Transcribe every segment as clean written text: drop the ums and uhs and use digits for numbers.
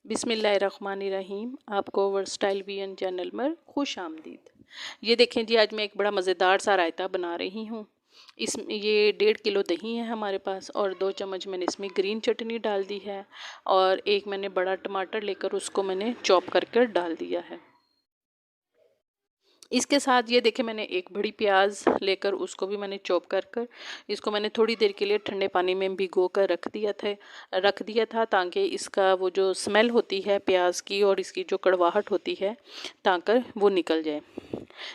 बिस्मिल्लाहिर्रहमानिर्रहीम। आपको versatile VN channel में खुश आमदीद। ये देखें जी, आज मैं एक बड़ा मज़ेदार सा रायता बना रही हूँ। ये 1.5 किलो दही है हमारे पास और 2 चम्मच मैंने इसमें ग्रीन चटनी डाल दी है और एक मैंने बड़ा टमाटर लेकर उसको मैंने चॉप करके डाल दिया है। इसके साथ ये देखें, मैंने एक बड़ी प्याज लेकर उसको भी मैंने चॉप कर कर इसको मैंने थोड़ी देर के लिए ठंडे पानी में भिगो कर रख दिया था ताकि इसका वो जो स्मेल होती है प्याज की और इसकी जो कड़वाहट होती है ताकर वो निकल जाए।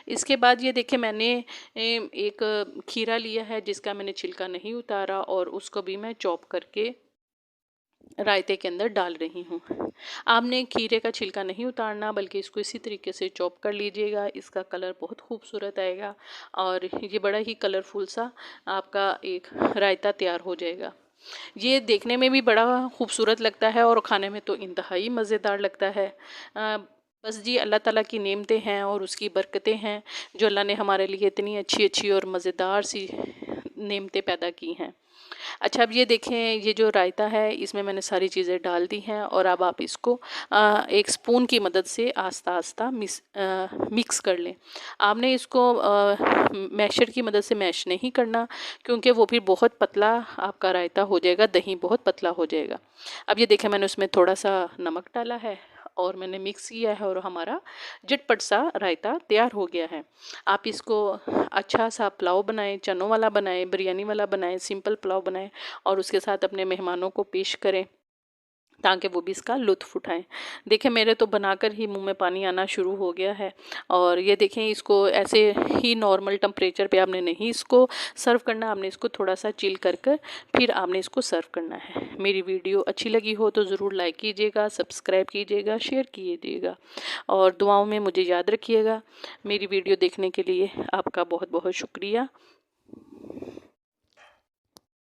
इसके बाद ये देखें, मैंने एक खीरा लिया है जिसका मैंने छिलका नहीं उतारा और उसको भी मैं चॉप करके रायते के अंदर डाल रही हूँ। आपने खीरे का छिलका नहीं उतारना बल्कि इसको इसी तरीके से चॉप कर लीजिएगा। इसका कलर बहुत खूबसूरत आएगा और ये बड़ा ही कलरफुल सा आपका एक रायता तैयार हो जाएगा। ये देखने में भी बड़ा खूबसूरत लगता है और खाने में तो इंतहाई मज़ेदार लगता है। बस जी, अल्लाह ताला की नेमतें हैं और उसकी बरकतें हैं जो अल्लाह ने हमारे लिए इतनी अच्छी अच्छी और मज़ेदार सी नेमतें पैदा की हैं। अच्छा, अब ये देखें, ये जो रायता है इसमें मैंने सारी चीज़ें डाल दी हैं और अब आप इसको एक स्पून की मदद से आस्ता आस्ता मिक्स कर लें। आपने इसको मैशर की मदद से मैश नहीं करना क्योंकि वो फिर बहुत पतला आपका रायता हो जाएगा, दही बहुत पतला हो जाएगा। अब ये देखें, मैंने उसमें थोड़ा सा नमक डाला है और मैंने मिक्स किया है और हमारा झटपट सा रायता तैयार हो गया है। आप इसको अच्छा सा पुलाव बनाएं, चनों वाला बनाएं, बिरयानी वाला बनाएं, सिंपल पुलाव बनाएं और उसके साथ अपने मेहमानों को पेश करें ताकि वो भी इसका लुत्फ़ उठाएं। देखें, मेरे तो बनाकर ही मुंह में पानी आना शुरू हो गया है। और ये देखें, इसको ऐसे ही नॉर्मल टेम्परेचर पे आपने नहीं इसको सर्व करना, आपने इसको थोड़ा सा चिल कर कर फिर आपने इसको सर्व करना है। मेरी वीडियो अच्छी लगी हो तो ज़रूर लाइक कीजिएगा, सब्सक्राइब कीजिएगा, शेयर कीजिएगा और दुआओं में मुझे याद रखिएगा। मेरी वीडियो देखने के लिए आपका बहुत बहुत शुक्रिया।